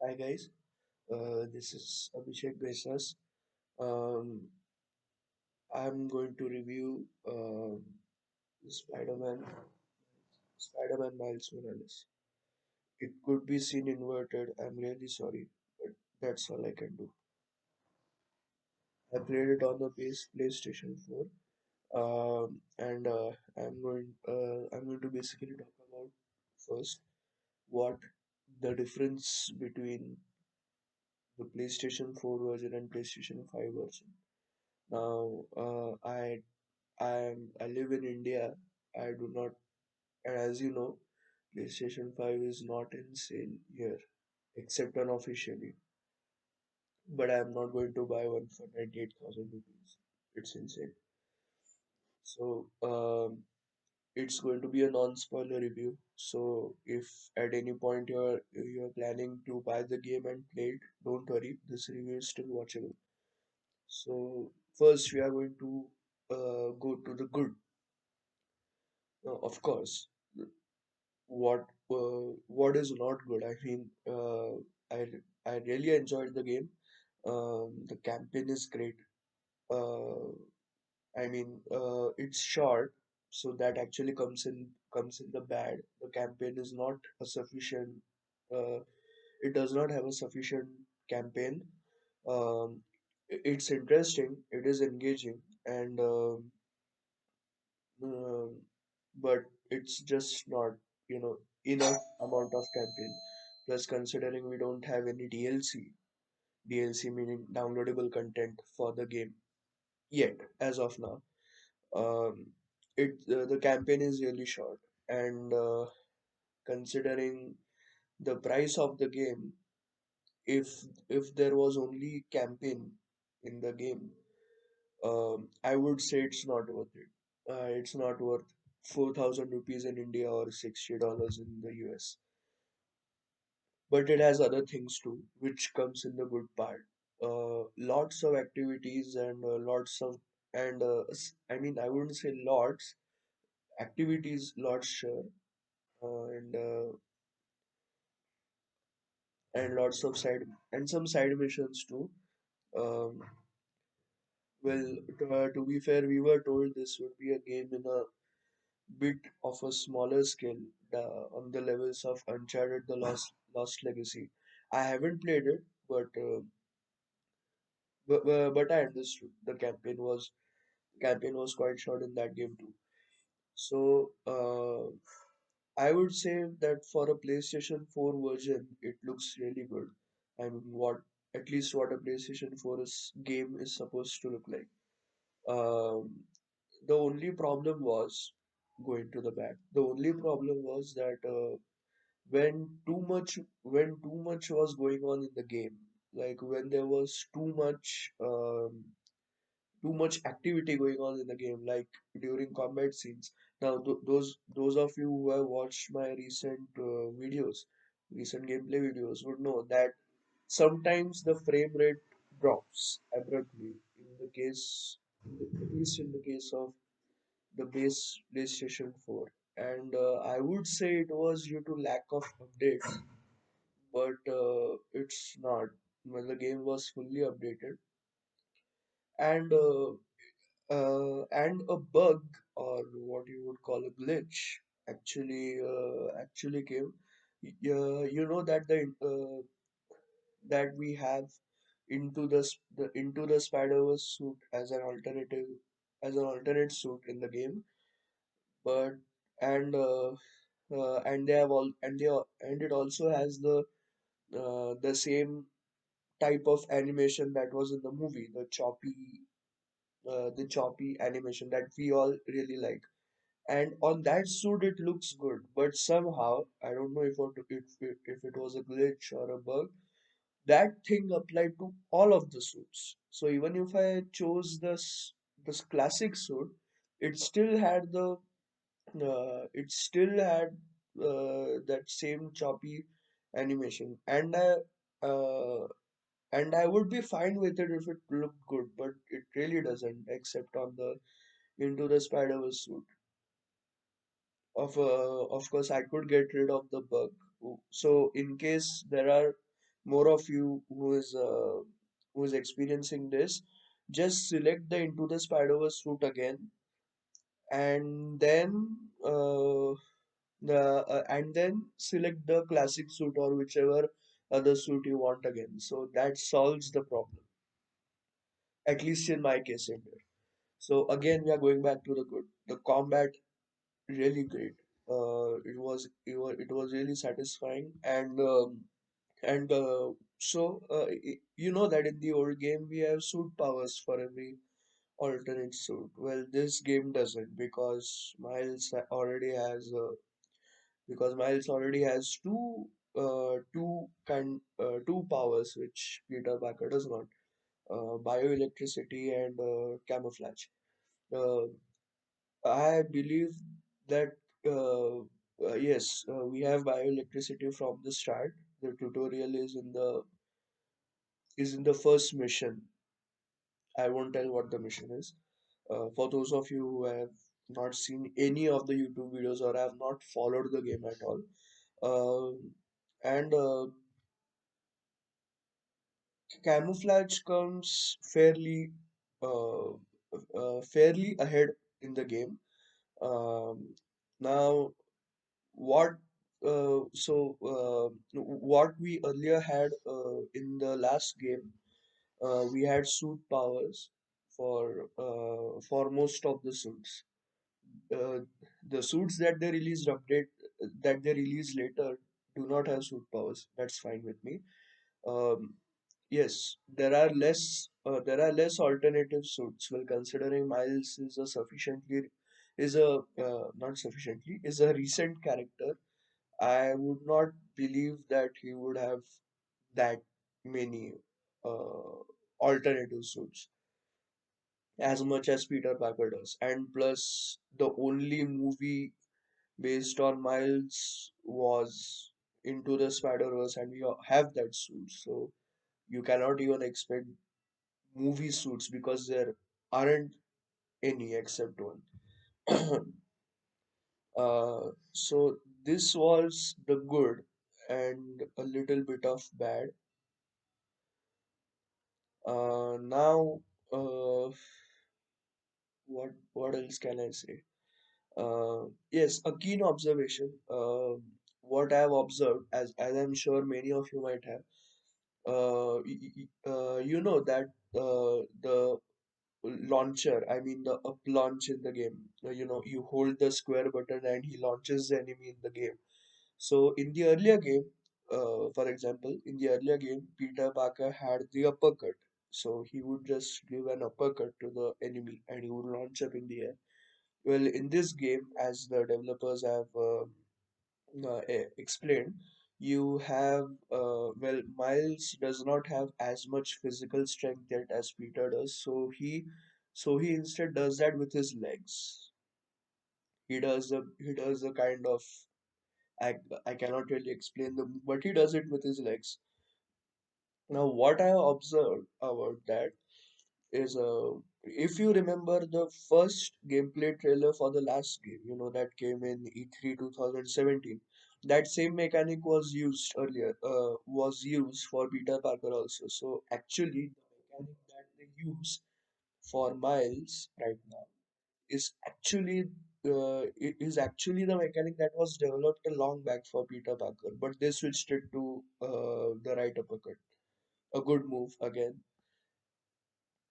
Hi guys, this is Abhishek Besas. Um, I'm going to review Spider-Man, Spider-Man Miles Morales. It could be seen inverted. I'm really sorry, but that's all I can do. I played it on the base PlayStation 4, and I'm going to basically talk about first what the difference between the PlayStation 4 version and PlayStation 5 version. Now, I live in India. I do not, and as you know, PlayStation 5 is not in sale here, except unofficially. But I am not going to buy one for 98,000 rupees. It's insane. So, it's going to be a non-spoiler review. So, if at any point you're planning to buy the game and play it, don't worry. This review is still watchable. So, first we are going to go to the good. Of course, what is not good. I mean, I really enjoyed the game. The campaign is great. Uh, I mean, it's short, so that actually comes in the bad. The campaign is not a sufficient. Uh, it does not have a sufficient campaign. It's interesting. It is engaging, and um, but it's just not, enough amount of campaign. Plus, considering we don't have any DLC meaning downloadable content for the game yet, as of now. Um, the campaign is really short, and considering the price of the game, if if there was only campaign in the game, I would say it's not worth it. It's not worth 4,000 rupees in India or $60 in the US. But it has other things too, which comes in the good part. Lots of activities and I mean, I wouldn't say lots activities, lots sure, uh, and uh, and lots of side and some side missions too. Um, well, to be fair, we were told this would be a game in a bit of a smaller scale, on the levels of Uncharted: The Lost Legacy. I haven't played it, but I understood the campaign was quite short in that game too. So I would say that for a PlayStation 4 version, it looks really good. I mean, at least what a PlayStation 4 game is supposed to look like. Um, the only problem was going to the back. The only problem was that when too much was going on in the game, like when there was too much activity going on in the game, like during combat scenes. Now, those of you who have watched my recent gameplay videos, would know that sometimes the frame rate drops abruptly. At least in the case of the base PlayStation 4, and I would say it was due to lack of updates, but it's not. When the game was fully updated, and a bug, or what you would call a glitch, actually came. You know that that we have into the Spider-Verse suit as an alternate suit in the game, but and they have all and they al- and it also has the same type of animation that was in the movie, the choppy animation that we all really like. And on that suit, it looks good, but somehow I don't know if it was a glitch or a bug. That thing applied to all of the suits. So even if I chose this classic suit, it still had that same choppy animation, uh, and I would be fine with it if it looked good, but it really doesn't, except on the Into the Spider-Verse suit. Of course, I could get rid of the bug. So in case there are more of you who is experiencing this, just select the Into the Spider-Verse suit again, and then and then select the classic suit or whichever other suit you want again. So that solves the problem, at least in my case in here. So again, we are going back to the good. The combat really great. It was really satisfying, and you know that in the old game we have suit powers for every alternate suit. Well, this game doesn't, because Miles already has two powers which Peter Parker does not. Bioelectricity and camouflage. Uh, I believe that yes, we have bioelectricity from the start. The tutorial is in the first mission. I won't tell what the mission is. For those of you who have not seen any of the YouTube videos or have not followed the game at all, and camouflage comes uh, fairly ahead in the game. Um, now, what what we earlier had in the last game, we had suit powers for most of the suits. Uh, the suits that they release later do not have suit powers. That's fine with me. Um, yes, there are less alternative suits. Well, considering Miles is a not sufficiently is a recent character, I would not believe that he would have that many uh, alternative suits as much as Peter Parker does. And plus, the only movie based on Miles was Into the Spider-Verse, and we have that suit. So you cannot even expect movie suits because there aren't any except one. So this was the good and a little bit of bad. Now, what else can I say? Yes, a keen observation. What I have observed, as I'm sure many of you might have, you know that the launcher, I mean the up launch in the game. You hold the square button and he launches the enemy in the game. So in the earlier game, for example, in the earlier game, Peter Parker had the uppercut. So he would just give an uppercut to the enemy and he would launch up in the air. Well, in this game, as the developers have explained, you have Miles does not have as much physical strength yet as Peter does, so he instead does that with his legs. He does a kind of I cannot really explain but he does it with his legs. Now, what I have observed about that is if you remember the first gameplay trailer for the last game, that came in E3 2017, that same mechanic was used for Peter Parker also. So actually, the mechanic that they use for Miles right now is actually the mechanic that was developed a long back for Peter Parker, but they switched it to the right uppercut. A good move again.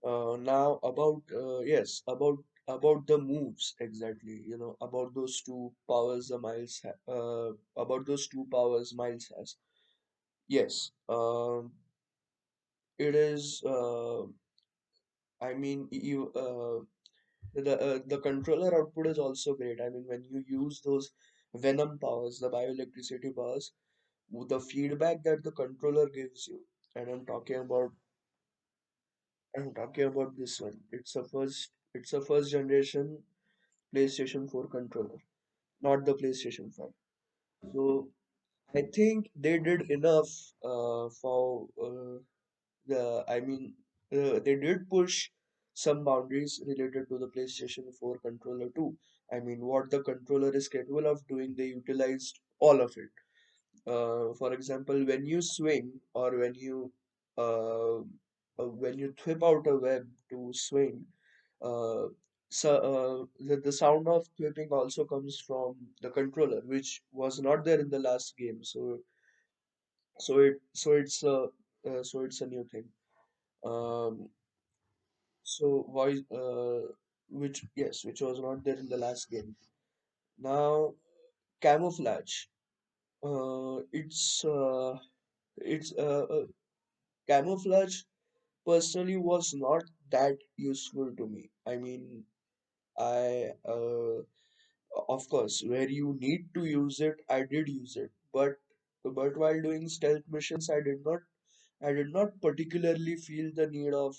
Now about the moves exactly. About those two powers about those two powers Miles has. Yes, it is. I mean, the controller output is also great. I mean, when you use those Venom powers, the bioelectricity powers, the feedback that the controller gives you, and I'm talking about this one. It's a first generation PlayStation 4 controller, not the PlayStation 5. So I think they did enough for I mean, they did push some boundaries related to the PlayStation 4 controller too. I mean, what the controller is capable of doing, they utilized all of it. For example, when you swing or uh, when you whip out a web to swing, uh, the sound of whipping also comes from the controller, which was not there in the last game. So it's a new thing. Um, voice which was not there in the last game. Now camouflage. It's camouflage personally was not that useful to me. I mean, I of course where you need to use it, I did use it, but while doing stealth missions, I did not particularly feel the need of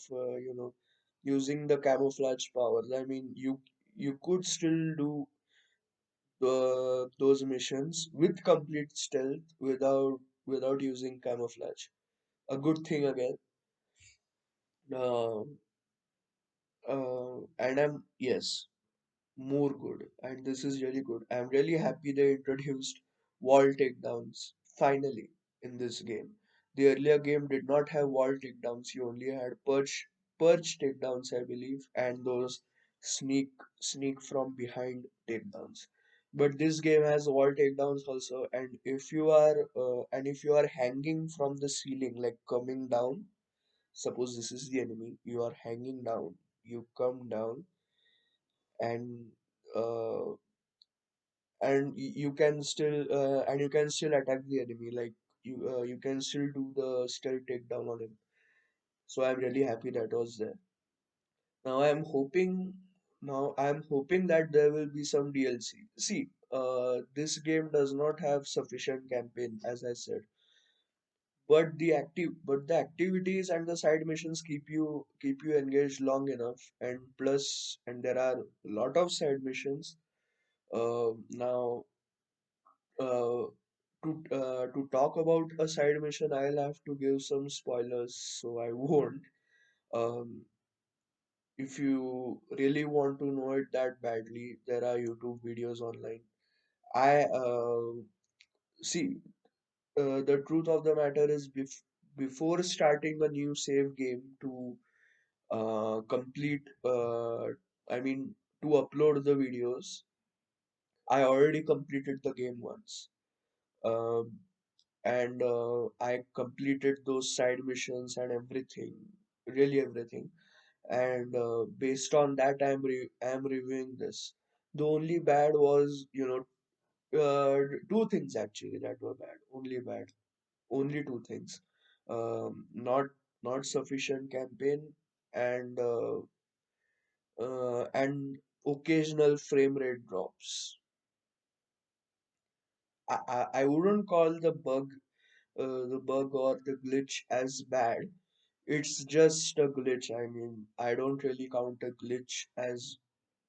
using the camouflage powers. I mean, you could still do those missions with complete stealth without using camouflage. A good thing again. Uh, and I'm yes, more good. And this is really good. I'm really happy they introduced wall takedowns finally in this game. The earlier game did not have wall takedowns. You only had perch takedowns, I believe, and those sneak sneak from behind takedowns. But this game has wall takedowns also, and if you are hanging from the ceiling, like coming down, suppose this is the enemy, you are hanging down, you come down and uh, you can still attack the enemy, like you can still do the stealth takedown on him. So I'm really happy that was there. Now I'm hoping that there will be some DLC. See, this game does not have sufficient campaign, as I said, but the activities and the side missions keep you engaged long enough. And there are a lot of side missions. Now uh, to talk about a side mission, I'll have to give some spoilers, so I won't. Um, if you really want to know it that badly, there are YouTube videos online. I see. The truth of the matter is, before starting a new save game to complete, I mean, to upload the videos, I already completed the game once. Um, and I completed those side missions and everything, really everything. And based on that, I'm reviewing this. The only bad was, two things actually that were bad. Only bad, only two things. Not sufficient campaign and and occasional frame rate drops. I wouldn't call the bug or the glitch as bad. It's just a glitch. I mean, I don't really count a glitch as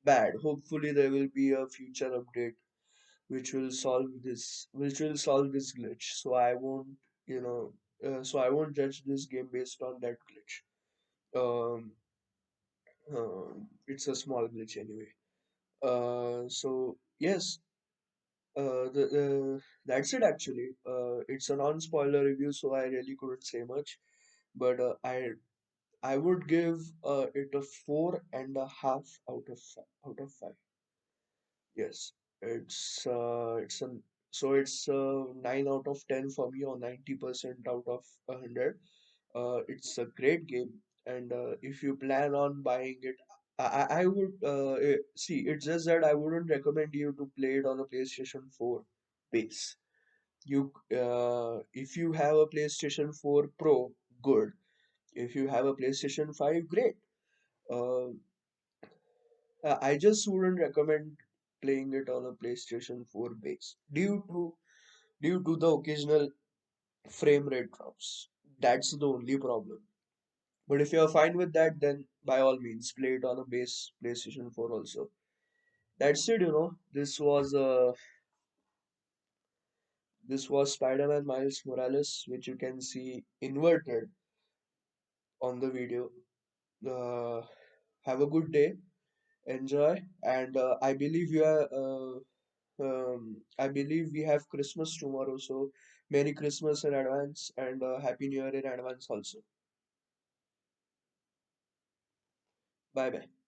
bad. Hopefully, there will be a future update which will solve this glitch. You know, so I won't judge this game based on that glitch. Um, it's a small glitch anyway. So yes, that's it actually. It's a non-spoiler review, so I really couldn't say much. But I would give it a 4.5 out of 5. Yes, it's 9 out of 10 for me, or 90% out of 100. It's a great game, and if you plan on buying it, I would see. It's just that I wouldn't recommend you to play it on a PlayStation 4 base. If you have a PlayStation 4 Pro, good. If you have a PlayStation 5, great. Uh, I just wouldn't recommend playing it on a PlayStation 4 base due to the occasional frame rate drops. That's the only problem. But if you're fine with that, then by all means play it on a base PlayStation 4 also. That's it, you know. This was Spider-Man Miles Morales, which you can see inverted on the video. Uh, have a good day, enjoy, and I believe we have Christmas tomorrow, so Merry Christmas in advance and Happy New Year in advance also. Bye bye.